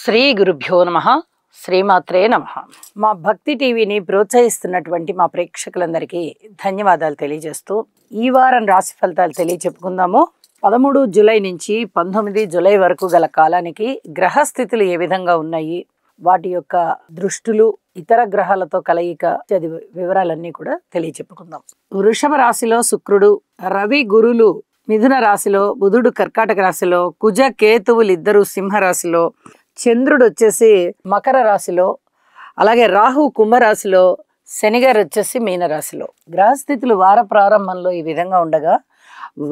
శ్రీ గురుభ్యో నమః. శ్రీమాత్రే నమః. మా భక్తి టీవీని ప్రోత్సహిస్తున్నటువంటి మా ప్రేక్షకులందరికీ ధన్యవాదాలు తెలియజేస్తూ ఈ వారం రాశి ఫలితాలు తెలియచెప్పుకుందాము. 13 జూలై నుంచి 19 జూలై వరకు గల కాలానికి గ్రహస్థితులు ఏ విధంగా ఉన్నాయి, వాటి యొక్క దృష్టులు, ఇతర గ్రహాలతో కలయిక వివరాలన్నీ కూడా తెలియచెప్పుకుందాం. వృషభ రాశిలో శుక్రుడు, రవి గురులు మిథున రాశిలో, బుధుడు కర్కాటక రాశిలో, కుజ కేతువులు ఇద్దరు సింహరాశిలో, చంద్రుడు వచ్చేసి మకర రాశిలో, అలాగే రాహు కుంభరాశిలో, శనిగారు వచ్చేసి మీనరాశిలో. గ్రహస్థితులు వార ప్రారంభంలో ఈ విధంగా ఉండగా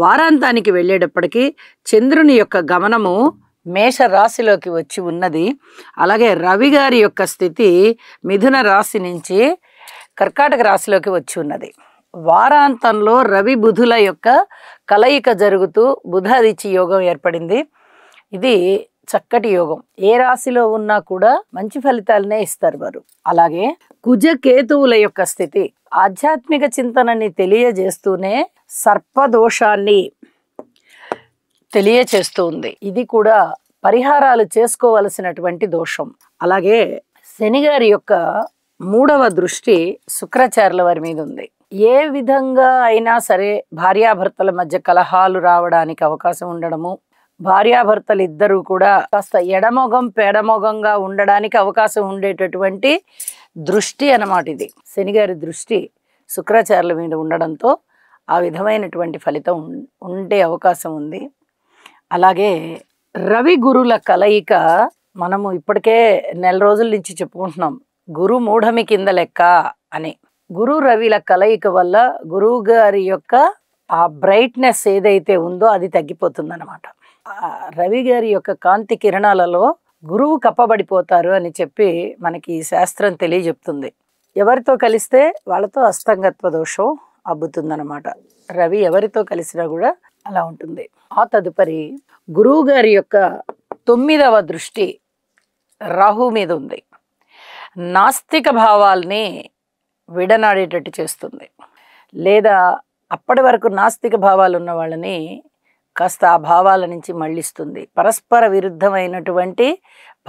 వారాంతానికి వెళ్ళేటప్పటికీ చంద్రుని యొక్క గమనము మేష రాశిలోకి వచ్చి ఉన్నది. అలాగే రవి గారి యొక్క స్థితి మిథున రాశి నుంచి కర్కాటక రాశిలోకి వచ్చి ఉన్నది. వారాంతంలో రవి బుధుల యొక్క కలయిక జరుగుతూ బుధాదిత్య యోగం ఏర్పడింది. ఇది చక్కటి యోగం. ఏ రాశిలో ఉన్నా కూడా మంచి ఫలితాలనే ఇస్తారు వారు. అలాగే కుజ కేతువుల యొక్క స్థితి ఆధ్యాత్మిక చింతనని తెలియజేస్తూనే సర్పదోషాన్ని తెలియచేస్తూ ఉంది. ఇది కూడా పరిహారాలు చేసుకోవలసినటువంటి దోషం. అలాగే శనిగారి యొక్క 3వ దృష్టి శుక్రాచార్యుల వారి మీద ఉంది. ఏ విధంగా అయినా సరే భార్యాభర్తల మధ్య కలహాలు రావడానికి అవకాశం ఉండడము, భార్యాభర్తలు ఇద్దరు కూడా కాస్త ఎడమొగం పెడమొగంగా ఉండడానికి అవకాశం ఉండేటటువంటి దృష్టి అన్నమాట ఇది. శనిగారి దృష్టి శుక్రాచార్యుల మీద ఉండడంతో ఆ విధమైనటువంటి ఫలితం ఉండే అవకాశం ఉంది. అలాగే రవి గురుల కలయిక మనము ఇప్పటికే నెల రోజుల నుంచి చెప్పుకుంటున్నాం. గురు మూఢమి కింద లెక్క అని. గురు రవిల కలయిక వల్ల గురువు గారి యొక్క ఆ బ్రైట్నెస్ ఏదైతే ఉందో అది తగ్గిపోతుంది అన్నమాట. రవి గారి యొక్క కాంతి కిరణాలలో గురువు కప్పబడిపోతారు అని చెప్పి మనకి ఈ శాస్త్రం తెలియజెప్తుంది. ఎవరితో కలిస్తే వాళ్ళతో అస్తంగత్వ దోషం అబ్బుతుందన్నమాట. రవి ఎవరితో కలిసినా కూడా అలా ఉంటుంది. ఆ తదుపరి గురువు గారి యొక్క 9వ దృష్టి రాహు మీద ఉంది. నాస్తిక భావాల్ని విడనాడేటట్టు చేస్తుంది, లేదా అప్పటి వరకు నాస్తిక భావాలు ఉన్న వాళ్ళని కాస్త ఆ భావాల నుంచి మళ్ళిస్తుంది. పరస్పర విరుద్ధమైనటువంటి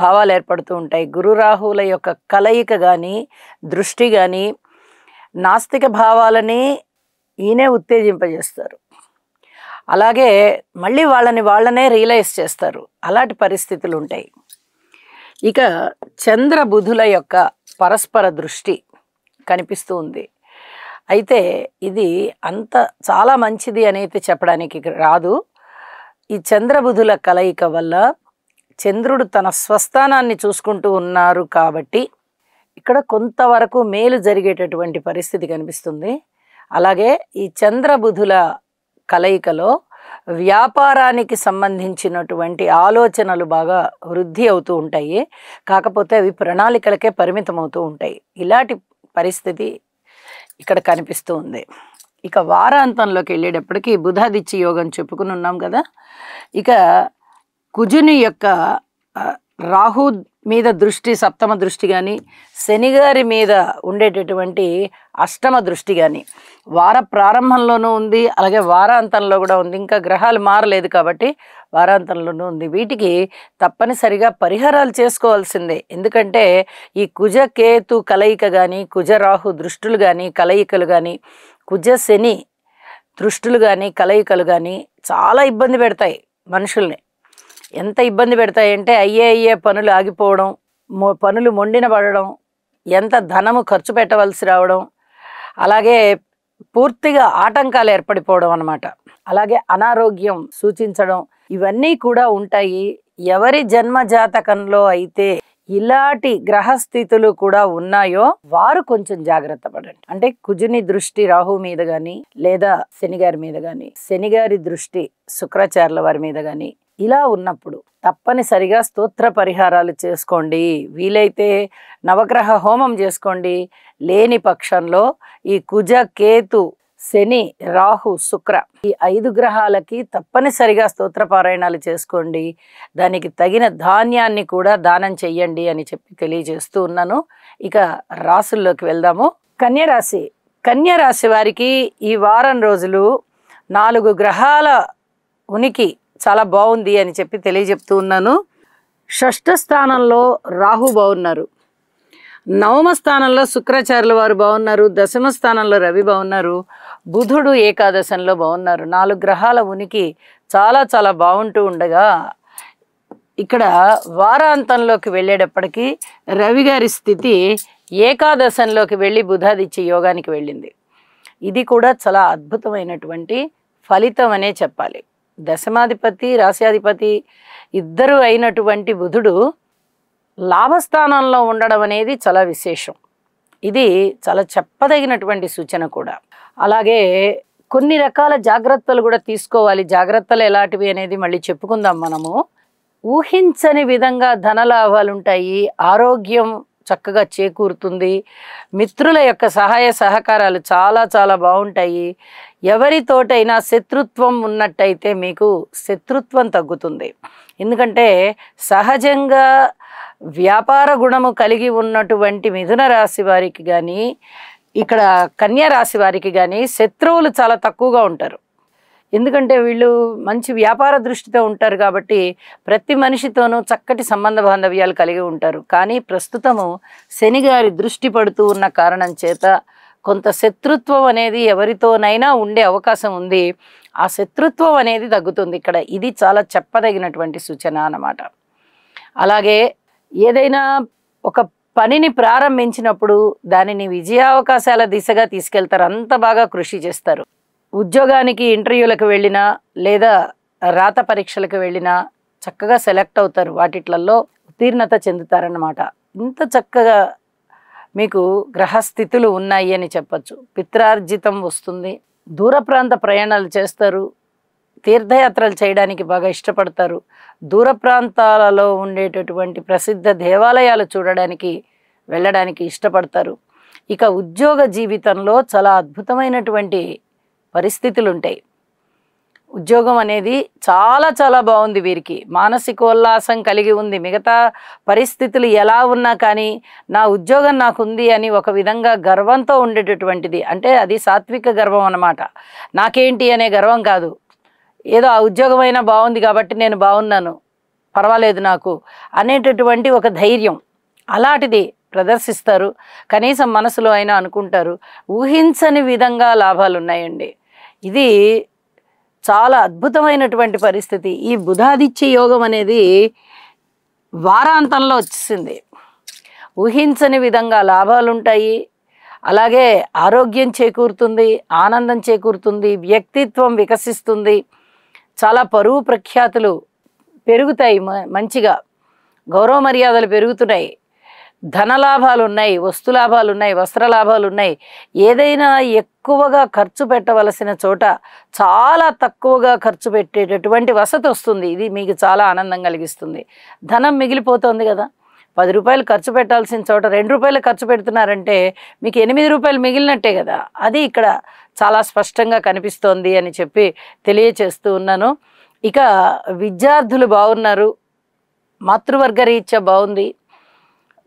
భావాలు ఏర్పడుతూ ఉంటాయి. గురు రాహువుల యొక్క కలయిక కానీ దృష్టి కానీ నాస్తిక భావాలని ఈయనే ఉత్తేజింపజేస్తారు. అలాగే మళ్ళీ వాళ్ళనే రియలైజ్ చేస్తారు. అలాంటి పరిస్థితులు ఉంటాయి. ఇక చంద్ర బుధుల యొక్క పరస్పర దృష్టి కనిపిస్తూ ఉంది. అయితే ఇది చాలా మంచిది అనేది చెప్పడానికి రాదు. ఈ చంద్రబుధుల కలయిక వల్ల చంద్రుడు తన స్వస్థానాన్ని చూసుకుంటూ ఉన్నారు కాబట్టి ఇక్కడ కొంతవరకు మేలు జరిగేటటువంటి పరిస్థితి కనిపిస్తుంది. అలాగే ఈ చంద్రబుధుల కలయికలో వ్యాపారానికి సంబంధించినటువంటి ఆలోచనలు బాగా వృద్ధి అవుతూ ఉంటాయి. కాకపోతే అవి ప్రణాళికలకే పరిమితం అవుతూ ఉంటాయి. ఇలాంటి పరిస్థితి ఇక్కడ కనిపిస్తూ ఉంది. ఇక వారాంతంలోకి వెళ్ళేటప్పటికి బుధాదిత్య యోగం చెప్పుకుని ఉన్నాం కదా. ఇక కుజుని యొక్క రాహు మీద దృష్టి 7వ దృష్టి కానీ, శనిగారి మీద ఉండేటటువంటి 8వ దృష్టి కానీ వార ప్రారంభంలోనూ ఉంది, అలాగే వారాంతంలో కూడా ఉంది. ఇంకా గ్రహాలు మారలేదు కాబట్టి వారాంతంలోనూ ఉంది. వీటికి తప్పనిసరిగా పరిహారాలు చేసుకోవాల్సిందే. ఎందుకంటే ఈ కుజ కేతు కలయిక కానీ, కుజ రాహు దృష్టులు కానీ కలయికలు కానీ, కుజ శని దృష్టులు కానీ కలయికలు కానీ చాలా ఇబ్బంది పెడతాయి మనుషుల్ని. ఎంత ఇబ్బంది పెడతాయంటే అయ్యే పనులు ఆగిపోవడం, పనులు మొండిన పడడం, ఎంత ధనము ఖర్చు పెట్టవలసి రావడం, అలాగే పూర్తిగా ఆటంకాలు ఏర్పడిపోవడం అన్నమాట. అలాగే అనారోగ్యం సూచించడం, ఇవన్నీ కూడా ఉంటాయి. ఎవరి జన్మ జాతకంలో అయితే ఇలాంటి గ్రహస్థితులు కూడా ఉన్నాయో వారు కొంచెం జాగ్రత్త పడండి. అంటే కుజుని దృష్టి రాహు మీద కానీ, లేదా శనిగారి మీద కానీ, శనిగారి దృష్టి శుక్రాచార్యుల వారి మీద కానీ ఇలా ఉన్నప్పుడు తప్పనిసరిగా స్తోత్ర పరిహారాలు చేసుకోండి. వీలైతే నవగ్రహ హోమం చేసుకోండి. లేని పక్షంలో ఈ కుజ కేతు శని రాహు శుక్ర ఈ 5 గ్రహాలకి తప్పనిసరిగా స్తోత్ర పారాయణాలు చేసుకోండి. దానికి తగిన ధాన్యాన్ని కూడా దానం చెయ్యండి అని చెప్పి తెలియజేస్తూ ఉన్నాను. ఇక రాశుల్లోకి వెళ్దాము. కన్యరాశి. కన్యరాశి వారికి ఈ వారం రోజులు 4 గ్రహాల ఉనికి చాలా బాగుంది అని చెప్పి తెలియజెప్తూ ఉన్నాను. షష్ఠ స్థానంలో రాహు బాగున్నారు, నవమ స్థానంలో శుక్రాచార్యుల వారు బాగున్నారు, దశమ స్థానంలో రవి బాగున్నారు, బుధుడు ఏకాదశంలో బాగున్నారు. 4 గ్రహాల ఉనికి చాలా చాలా బాగుంటూ ఉండగా ఇక్కడ వారాంతంలోకి వెళ్ళేటప్పటికీ రవి గారి స్థితి ఏకాదశంలోకి వెళ్ళి బుధాదిత్య యోగానికి వెళ్ళింది. ఇది కూడా చాలా అద్భుతమైనటువంటి ఫలితం అనే చెప్పాలి. దశమాధిపతి రాశ్యాధిపతి ఇద్దరు అయినటువంటి బుధుడు లాభస్థానంలో ఉండడం అనేది చాలా విశేషం. ఇది చాలా చెప్పదగినటువంటి సూచన కూడా. అలాగే కొన్ని రకాల జాగ్రత్తలు కూడా తీసుకోవాలి. జాగ్రత్తలు ఎలాంటివి అనేది మళ్ళీ చెప్పుకుందాం మనము. ఊహించని విధంగా ధనలాభాలు ఉంటాయి, ఆరోగ్యం చక్కగా చేకూరుతుంది, మిత్రుల యొక్క సహాయ సహకారాలు చాలా చాలా బాగుంటాయి. ఎవరితోటైనా శత్రుత్వం ఉన్నట్టయితే మీకు శత్రుత్వం తగ్గుతుంది. ఎందుకంటే సహజంగా వ్యాపార గుణము కలిగి ఉన్నటువంటి మిథున రాశి వారికి కానీ ఇక్కడ కన్యా రాశి వారికి కానీ శత్రువులు చాలా తక్కువగా ఉంటారు. ఎందుకంటే వీళ్ళు మంచి వ్యాపార దృష్టితో ఉంటారు కాబట్టి ప్రతి మనిషితోనూ చక్కటి సంబంధ బాంధవ్యాలు కలిగి ఉంటారు. కానీ ప్రస్తుతము శని గారి దృష్టి పడుతూ ఉన్న కారణం చేత కొంత శత్రుత్వం అనేది ఎవరితోనైనా ఉండే అవకాశం ఉంది. ఆ శత్రుత్వం అనేది తగ్గుతుంది ఇక్కడ. ఇది చాలా చెప్పదగినటువంటి సూచన అన్నమాట. అలాగే ఏదైనా ఒక పనిని ప్రారంభించినప్పుడు దానిని విజయావకాశాల దిశగా తీసుకెళ్తారు, అంత బాగా కృషి చేస్తారు. ఉద్యోగానికి ఇంటర్వ్యూలకు వెళ్ళినా లేదా రాత పరీక్షలకు వెళ్ళినా చక్కగా సెలెక్ట్ అవుతారు, వాటిట్లలో ఉత్తీర్ణత చెందుతారన్నమాట. ఇంత చక్కగా మీకు గ్రహస్థితులు ఉన్నాయి అని చెప్పచ్చు. పిత్రార్జితం వస్తుంది, దూర ప్రాంత ప్రయాణాలు చేస్తారు, తీర్థయాత్రలు చేయడానికి బాగా ఇష్టపడతారు, దూర ప్రాంతాలలో ఉండేటటువంటి ప్రసిద్ధ దేవాలయాలు చూడడానికి వెళ్ళడానికి ఇష్టపడతారు. ఇక ఉద్యోగ జీవితంలో చాలా అద్భుతమైనటువంటి పరిస్థితులు ఉంటాయి. ఉద్యోగం అనేది చాలా చాలా బాగుంది వీరికి, మానసికోల్లాసం కలిగి ఉంది. మిగతా పరిస్థితులు ఎలా ఉన్నా కానీ నా ఉద్యోగం నాకుంది అని ఒక విధంగా గర్వంతో ఉండేటటువంటిది. అంటే అది సాత్విక గర్వం అన్నమాట. నాకేంటి అనే గర్వం కాదు, ఏదో ఆ ఉద్యోగం అయినా బాగుంది కాబట్టి నేను బాగున్నాను, పర్వాలేదు నాకు అనేటటువంటి ఒక ధైర్యం అలాంటిది ప్రదర్శిస్తారు. కనీసం మనసులో అయినా అనుకుంటారు. ఊహించని విధంగా లాభాలు ఉన్నాయండి. ఇది చాలా అద్భుతమైనటువంటి పరిస్థితి. ఈ బుధాదిత్య యోగం అనేది వారాంతంలో వచ్చేసింది. ఊహించని విధంగా లాభాలు ఉంటాయి, అలాగే ఆరోగ్యం చేకూరుతుంది, ఆనందం చేకూరుతుంది, వ్యక్తిత్వం వికసిస్తుంది, చాలా పరువు ప్రఖ్యాతులు పెరుగుతాయి, మంచిగా గౌరవ మర్యాదలు పెరుగుతున్నాయి, ధనలాభాలు ఉన్నాయి, వస్తులాభాలు ఉన్నాయి, వస్త్రలాభాలు ఉన్నాయి. ఏదైనా ఎక్కువగా ఖర్చు పెట్టవలసిన చోట చాలా తక్కువగా ఖర్చు పెట్టేటటువంటి వసతి వస్తుంది. ఇది మీకు చాలా ఆనందం కలిగిస్తుంది. ధనం మిగిలిపోతుంది కదా, 10 రూపాయలు ఖర్చు పెట్టాల్సిన చోట 2 రూపాయలు ఖర్చు పెడుతున్నారంటే మీకు 8 రూపాయలు మిగిలినట్టే కదా. అది ఇక్కడ చాలా స్పష్టంగా కనిపిస్తోంది అని చెప్పి తెలియచేస్తూ ఉన్నాను. ఇక విద్యార్థులు బాగున్నారు, మాతృవర్గ రీత్యా బాగుంది,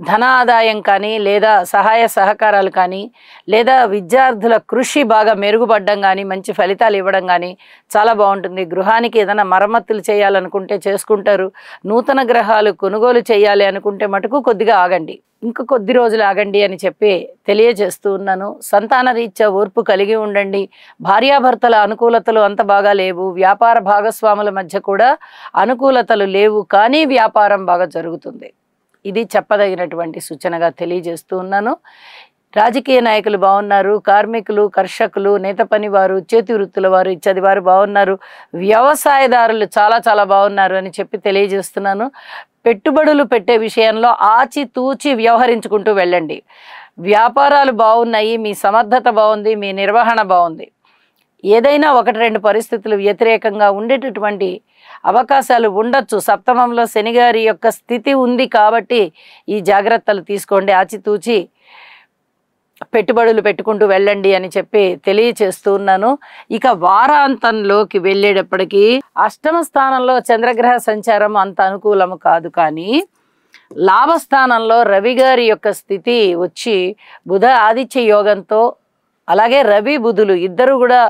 ధన ఆదాయం కానీ లేదా సహాయ సహకారాలు కానీ లేదా విద్యార్థుల కృషి బాగా మెరుగుపడడం కానీ మంచి ఫలితాలు ఇవ్వడం కానీ చాలా బాగుంటుంది. గృహానికి ఏదైనా మరమ్మతులు చేయాలనుకుంటే చేసుకుంటారు. నూతన గ్రహాలు కొనుగోలు చేయాలి అనుకుంటే మటుకు కొద్దిగా ఆగండి, ఇంక కొద్ది రోజులు ఆగండి అని చెప్పి తెలియజేస్తూ ఉన్నాను. సంతాన రీత్యా ఓర్పు కలిగి ఉండండి. భార్యాభర్తల అనుకూలతలు అంత బాగా లేవు, వ్యాపార భాగస్వాముల మధ్య కూడా అనుకూలతలు లేవు, కానీ వ్యాపారం బాగా జరుగుతుంది. ఇది చెప్పదగినటువంటి సూచనగా తెలియజేస్తూ ఉన్నాను. రాజకీయ నాయకులు బాగున్నారు, కార్మికులు, కర్షకులు, నేత పనివారు, చేతి వృత్తుల వారు, ఇత్యాది వారు బాగున్నారు, వ్యవసాయదారులు చాలా చాలా బాగున్నారు అని చెప్పి తెలియజేస్తున్నాను. పెట్టుబడులు పెట్టే విషయంలో ఆచితూచి వ్యవహరించుకుంటూ వెళ్ళండి. వ్యాపారాలు బాగున్నాయి, మీ సమర్థత బాగుంది, మీ నిర్వహణ బాగుంది. ఏదైనా 1-2 పరిస్థితులు వ్యతిరేకంగా ఉండేటటువంటి అవకాశాలు ఉండొచ్చు. సప్తమంలో శనిగారి యొక్క స్థితి ఉంది కాబట్టి ఈ జాగ్రత్తలు తీసుకోండి, ఆచితూచి పెట్టుబడులు పెట్టుకుంటూ వెళ్ళండి అని చెప్పి తెలియచేస్తూ ఉన్నాను. ఇక వారాంతంలోకి వెళ్ళేటప్పటికీ అష్టమ స్థానంలో చంద్రగ్రహ సంచారం అంత అనుకూలము కాదు, కానీ లాభస్థానంలో రవి గారి యొక్క స్థితి వచ్చి బుధ ఆదిత్య యోగంతో, అలాగే రవి బుధులు ఇద్దరు కూడా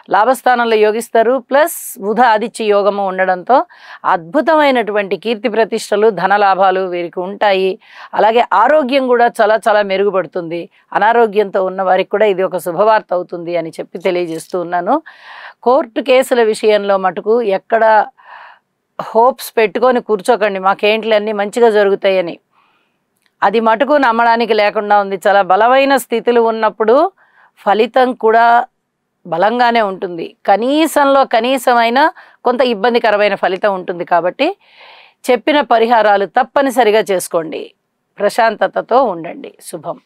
లాభస్థానంలో యోగిస్తారు. ప్లస్ బుధ ఆదిత్య యోగము ఉండడంతో అద్భుతమైనటువంటి కీర్తి ప్రతిష్టలు, ధనలాభాలు వీరికి ఉంటాయి. అలాగే ఆరోగ్యం కూడా చాలా చాలా మెరుగుపడుతుంది. అనారోగ్యంతో ఉన్న వారికి కూడా ఇది ఒక శుభవార్త అవుతుంది అని చెప్పి తెలియజేస్తూ ఉన్నాను. కోర్టు కేసుల విషయంలో మటుకు ఎక్కడ హోప్స్ పెట్టుకొని కూర్చోకండి, మాకేంట్లే అన్నీ మంచిగా జరుగుతాయని. అది మటుకు నమ్మడానికి లేకుండా ఉంది. చాలా బలమైన స్థితిలో ఉన్నప్పుడు ఫలితం కూడా బలంగానే ఉంటుంది. కనీసంలో కనీసమైన కొంత ఇబ్బందికరమైన ఫలితం ఉంటుంది. కాబట్టి చెప్పిన పరిహారాలు తప్పనిసరిగా చేసుకోండి. ప్రశాంతతతో ఉండండి. శుభం.